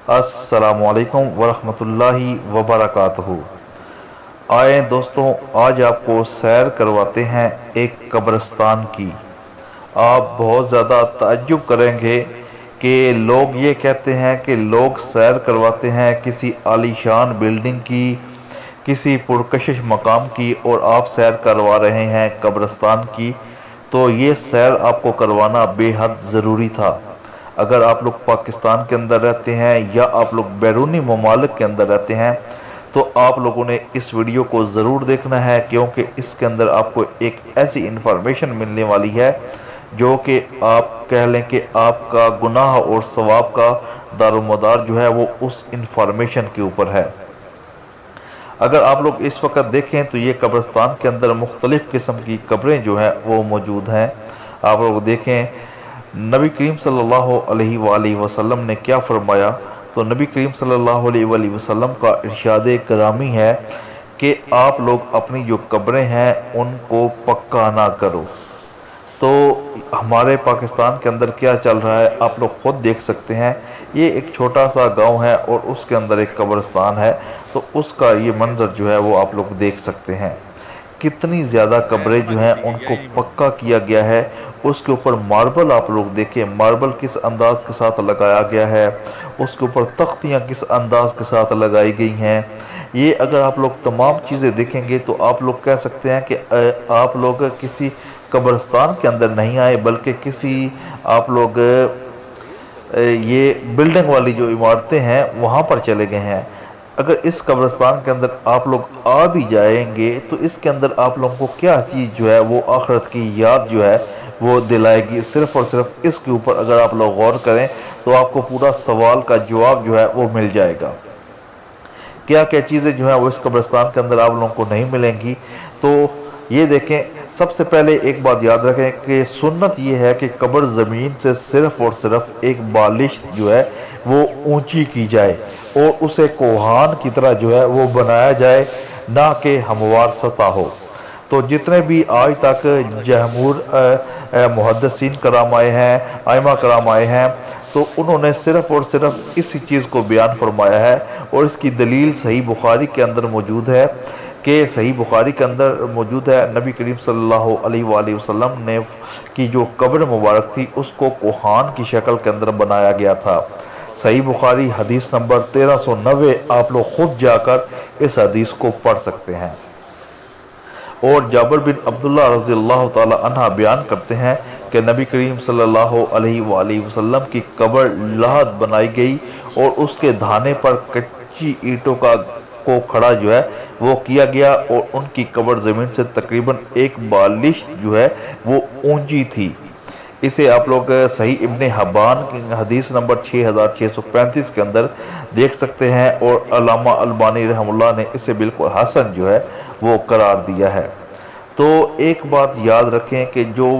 अस्सलामुअलैकुम वरहमतुल्लाहि वबरकातुहू। आए दोस्तों, आज आपको सैर करवाते हैं एक कब्रिस्तान की। आप बहुत ज़्यादा ताज्जुब करेंगे कि लोग ये कहते हैं कि लोग सैर करवाते हैं किसी आलीशान बिल्डिंग की, किसी पुरकशिश मकाम की, और आप सैर करवा रहे हैं कब्रिस्तान की। तो ये सैर आपको करवाना बेहद ज़रूरी था। अगर आप लोग पाकिस्तान के अंदर रहते हैं या आप लोग बैरूनी ममालिक के अंदर रहते हैं तो आप लोगों ने इस वीडियो को ज़रूर देखना है, क्योंकि इसके अंदर आपको एक ऐसी इंफॉर्मेशन मिलने वाली है जो कि आप कह लें कि आपका गुनाह और सवाब का दारोमदार जो है वो उस इंफॉर्मेशन के ऊपर है। अगर आप लोग इस वक्त देखें तो ये कब्रिस्तान के अंदर मुख्तलिफ किस्म की कब्रें जो हैं वो मौजूद हैं। आप लोग देखें नबी करीम सल्लल्लाहु अलैहि वसल्लम ने क्या फरमाया। तो नबी करीम सल्लल्लाहु अलैहि वसल्लम का इरशाद करामी है कि आप लोग अपनी जो कब्रें हैं उनको पक्का ना करो। तो हमारे पाकिस्तान के अंदर क्या चल रहा है आप लोग खुद देख सकते हैं। ये एक छोटा सा गांव है और उसके अंदर एक कब्रिस्तान है, तो उसका ये मंजर जो है वो आप लोग देख सकते हैं। कितनी ज़्यादा कब्रें जो हैं उनको पक्का किया गया है। उसके ऊपर मार्बल आप लोग देखें, मार्बल किस अंदाज के साथ लगाया गया है, उसके ऊपर तख्तियाँ किस अंदाज के साथ लगाई गई हैं। ये अगर आप लोग तमाम चीज़ें देखेंगे तो आप लोग कह सकते हैं कि आप लोग किसी कब्रिस्तान के अंदर नहीं आए, बल्कि किसी आप लोग ये बिल्डिंग वाली जो इमारतें हैं वहाँ पर चले गए हैं। अगर इस कब्रिस्तान के अंदर आप लोग आ भी जाएंगे तो इसके अंदर आप लोगों को क्या चीज़ जो है वो आखिरत की याद जो है वो दिलाएगी। सिर्फ और सिर्फ इसके ऊपर अगर आप लोग गौर करें तो आपको पूरा सवाल का जवाब जो है वो मिल जाएगा। क्या क्या चीज़ें जो है वो इस कब्रिस्तान के अंदर आप लोगों को नहीं मिलेंगी। तो ये देखें, सबसे पहले एक बात याद रखें कि सुन्नत ये है कि कब्र ज़मीन से सिर्फ और सिर्फ एक बालिश जो है वो ऊंची की जाए और उसे कोहान की तरह जो है वो बनाया जाए, ना कि हमवार सतह हो। तो जितने भी आज तक जमहूर मुहद्दिसीन कराम आए हैं, आइमा कराम आए हैं, तो उन्होंने सिर्फ और सिर्फ इसी चीज़ को बयान फरमाया है। और इसकी दलील सही बुखारी के अंदर मौजूद है कि सही बुखारी के अंदर मौजूद है नबी करीम सल्लल्लाहु अलैहि वसल्लम ने की जो कब्र मुबारक थी उसको कोहान की शक्ल के अंदर बनाया गया था। सही बुखारी हदीस नंबर 1390, आप लोग खुद जाकर इस हदीस को पढ़ सकते हैं। और जाबिर बिन अब्दुल्लाह रज़ियल्लाहु ताला अन्हा बयान करते हैं कि नबी करीम सल्लल्लाहु अलैहि वसल्लम की कब्र लाहद बनाई गई और उसके धाने पर कच्ची ईंटों को खड़ा जो है वो किया गया और उनकी कब्र ज़मीन से तकरीबन एक बालिश जो है वो ऊंची थी। इसे आप लोग सही इब्ने हब्बान की हदीस नंबर 6635 के अंदर देख सकते हैं और अल्लामा अलबानी रहमुल्लाह ने इसे बिल्कुल हसन जो है वो करार दिया है। तो एक बात याद रखें कि जो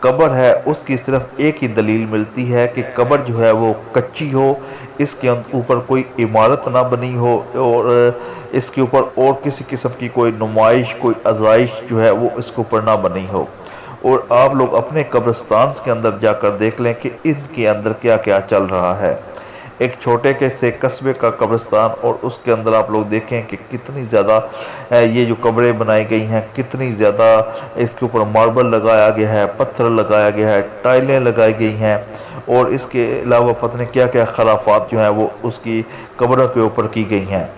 कब्र है उसकी सिर्फ एक ही दलील मिलती है कि कब्र जो है वो कच्ची हो, इसके ऊपर कोई इमारत ना बनी हो और इसके ऊपर और किसी किस्म की कोई नुमाइश, कोई आज़ाइश जो है वो इसके ऊपर ना बनी हो। और आप लोग अपने कब्रिस्तान के अंदर जाकर देख लें कि इसके अंदर क्या क्या चल रहा है। एक छोटे के से कस्बे का कब्रिस्तान और उसके अंदर आप लोग देखें कि कितनी ज़्यादा ये जो कब्रें बनाई गई हैं, कितनी ज़्यादा इसके ऊपर मार्बल लगाया गया है, पत्थर लगाया गया है, टाइलें लगाई गई हैं और इसके अलावा पता नहीं क्या क्या खराफात जो हैं वो उसकी कब्रों के ऊपर की गई हैं।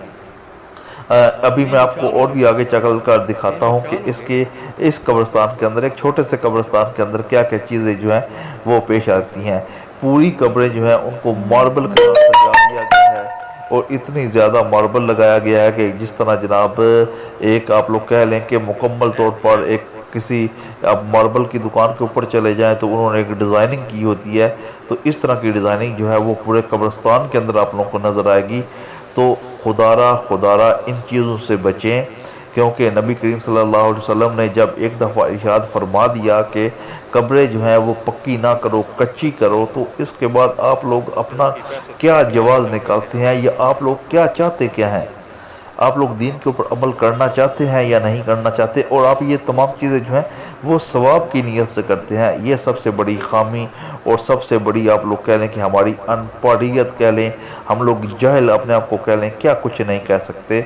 अभी मैं आपको और भी आगे चल कर दिखाता हूँ कि इस कब्रिस्तान के अंदर, एक छोटे से कब्रिस्तान के अंदर क्या क्या चीज़ें जो हैं वो पेश आती हैं। पूरी कब्रें जो हैं उनको मार्बल के साथ सजा दिया गया है और इतनी ज़्यादा मार्बल लगाया गया है कि जिस तरह जनाब एक आप लोग कह लें कि मुकम्मल तौर पर एक किसी आप मार्बल की दुकान के ऊपर चले जाएं तो उन्होंने एक डिज़ाइनिंग की होती है, तो इस तरह की डिज़ाइनिंग जो है वो पूरे कब्रिस्तान के अंदर आप लोगों को नज़र आएगी। तो खुदारा इन चीज़ों से बचें, क्योंकि नबी करीम सल्लल्लाहु अलैहि वसल्लम ने जब एक दफ़ा इरशाद फरमा दिया कि कब्रें जो हैं वो पक्की ना करो, कच्ची करो, तो इसके बाद आप लोग अपना क्या जवाब निकालते हैं या आप लोग क्या चाहते क्या हैं। आप लोग दीन के ऊपर अमल करना चाहते हैं या नहीं करना चाहते, और आप ये तमाम चीज़ें जो हैं وہ ثواب کی نیت سے کرتے ہیں۔ یہ سب سے بڑی خامی اور سب سے بڑی آپ لوگ کہہ لیں کہ ہماری ان پڑھیت کہہ لیں، ہم لوگ جاہل اپنے آپ کو کہہ لیں، کیا کچھ نہیں کہہ سکتے۔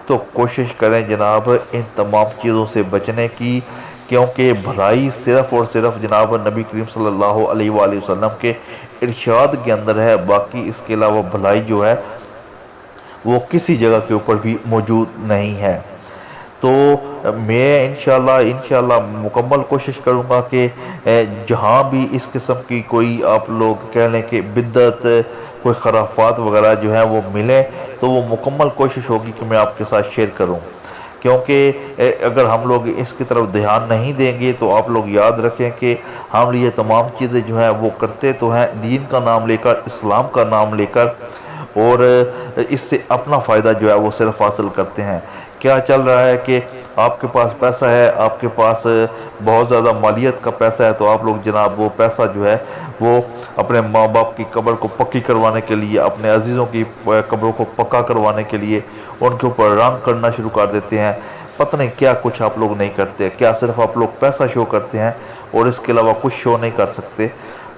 تو کوشش کریں جناب ان تمام چیزوں سے بچنے کی، کیونکہ بھلائی صرف اور صرف جناب نبی کریم صلی اللہ علیہ وآلہ وسلم کے ارشاد کے اندر ہے، باقی اس کے علاوہ بھلائی جو ہے وہ کسی جگہ کے اوپر بھی موجود نہیں ہے۔ تو میں انشاءاللہ مکمل کوشش کروں گا کہ جہاں بھی اس قسم کی کوئی آپ لوگ کہہ لیں کہ بدعت، کوئی خرافات وغیرہ جو ہے وہ ملے، تو وہ مکمل کوشش ہوگی کہ میں آپ کے ساتھ شیئر کروں، کیونکہ اگر ہم لوگ اس کی طرف دھیان نہیں دیں گے تو آپ لوگ یاد رکھیں کہ ہم یہ تمام چیزیں جو ہیں وہ کرتے تو ہیں دین کا نام لے کر، اسلام کا نام لے کر، اور اس سے اپنا فائدہ جو ہے وہ صرف حاصل کرتے ہیں۔ کیا چل رہا ہے کہ آپ کے پاس پیسہ ہے، آپ کے پاس بہت زیادہ مالیت کا پیسہ ہے، تو آپ لوگ جناب وہ پیسہ جو ہے وہ اپنے ماں باپ کی قبر کو پکی کروانے کے لیے، اپنے عزیزوں کی قبروں کو پکا کروانے کے لیے ان کے اوپر رنگ کرنا شروع کر دیتے ہیں۔ پتہ نہیں کیا کچھ آپ لوگ نہیں کرتے، کیا صرف آپ لوگ پیسہ شو کرتے ہیں اور اس کے علاوہ کچھ شو نہیں کر سکتے۔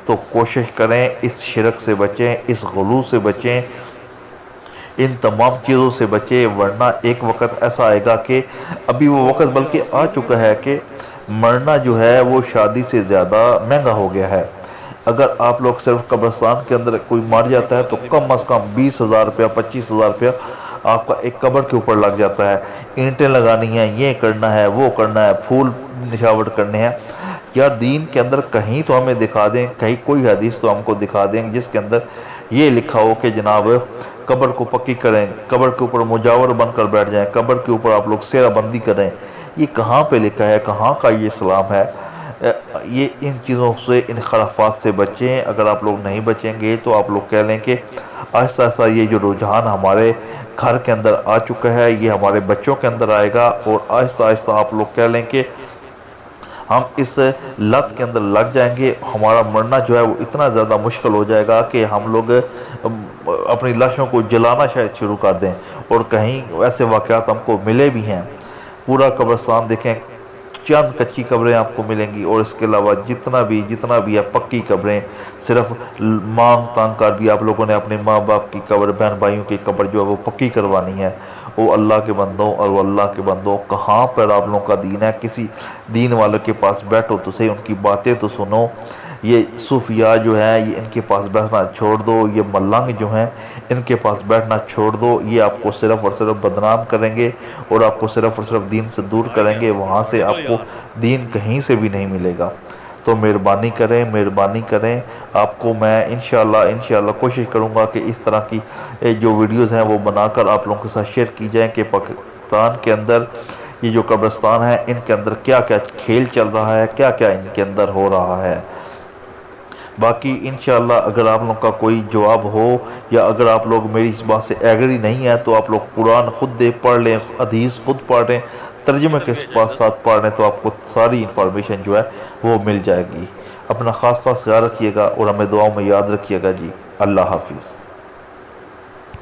تو کوشش کریں اس شرک سے بچیں، اس غلو سے بچیں، ان تمام چیزوں سے بچیں، ورنہ ایک وقت ایسا آئے گا کہ ابھی وہ وقت بلکہ آ چکا ہے کہ مرنا جو ہے وہ شادی سے زیادہ مہنگا ہو گیا ہے۔ اگر آپ لوگ صرف قبرستان کے اندر کوئی مر جاتا ہے تو کم از کم 20,000 روپیہ 25,000 روپیہ آپ کا ایک قبر کے اوپر لگ جاتا ہے۔ اینٹیں لگانی ہیں، یہ کرنا ہے، وہ کرنا ہے، پھول نشاور کرنے ہیں۔ یا دین کے اندر کہیں تو ہمیں دکھا دیں، کہیں کوئی حدیث تو ہم کو دکھا دیں جس کے اندر یہ لکھا ہو کہ جناب قبر کو پکی کریں، قبر کے اوپر مجاور بن کر بیٹھ جائیں، قبر کے اوپر آپ لوگ سیرہ بندی کریں۔ یہ کہاں پہ لکھا ہے؟ کہاں کا یہ اسلام ہے؟ یہ ان چیزوں سے، ان خرافات سے بچیں۔ اگر آپ لوگ نہیں بچیں گے تو آپ لوگ کہہ لیں کہ آہستہ آہستہ یہ جو رجحان ہمارے گھر کے اندر آ چکا ہے یہ ہمارے بچوں کے اندر آئے گا، اور آہستہ آہستہ آپ لوگ کہہ لیں کہ ہم اس لت کے اندر لگ جائیں گے۔ ہمارا مرنا جو ہے وہ اتنا زیادہ مشکل ہو جائے گا کہ ہم لوگ اپنی لاشوں کو جلانا شاید شروع کر دیں، اور کہیں ایسے واقعات ہم کو ملے بھی ہیں۔ پورا قبرستان دیکھیں، چند کچی قبریں آپ کو ملیں گی، اور اس کے علاوہ جتنا بھی ہے پکی قبریں، صرف مانگ تانگ کر بھی آپ لوگوں نے اپنے ماں باپ کی قبر، بہن بھائیوں کی قبر جو ہے وہ پکی کروانی ہے۔ وہ اللہ کے بندوں اور وہ اللہ کے بندوں، کہاں پر آپ لوگوں کا دین ہے؟ کسی دین والوں کے پاس بیٹھو تو صحیح، ان کی باتیں تو سنو۔ یہ صوفیاء جو ہیں یہ ان کے پاس بیٹھنا چھوڑ دو، یہ ملنگ جو ہیں ان کے پاس بیٹھنا چھوڑ دو۔ یہ آپ کو صرف اور صرف بدنام کریں گے اور آپ کو صرف اور صرف دین سے دور کریں گے، وہاں سے آپ کو دین کہیں سے بھی نہیں ملے گا۔ تو مہربانی کریں، آپ کو میں انشاءاللہ کوشش کروں گا کہ اس طرح کی جو ویڈیوز ہیں وہ بنا کر آپ لوگوں کے ساتھ شیئر کی جائیں کہ پاکستان کے اندر یہ جو قبرستان ہے ان کے اندر کیا کیا کھیل چل رہا ہے، کیا کیا ان کے اندر ہو رہا ہے۔ باقی انشاءاللہ اگر آپ لوگوں کا کوئی جواب ہو، یا اگر آپ لوگ میری اس بات سے ایگری نہیں ہے تو آپ لوگ قرآن خود پڑھ لیں، حدیث خود پڑھ لیں، ترجمے کے ساتھ پڑھ لیں، تو آپ کو ساری انفارمیشن جو ہے وہ مل جائے گی۔ اپنا خاص خیال رکھیے گا اور ہمیں دعاؤں میں یاد رکھیے گا جی۔ اللہ حافظ۔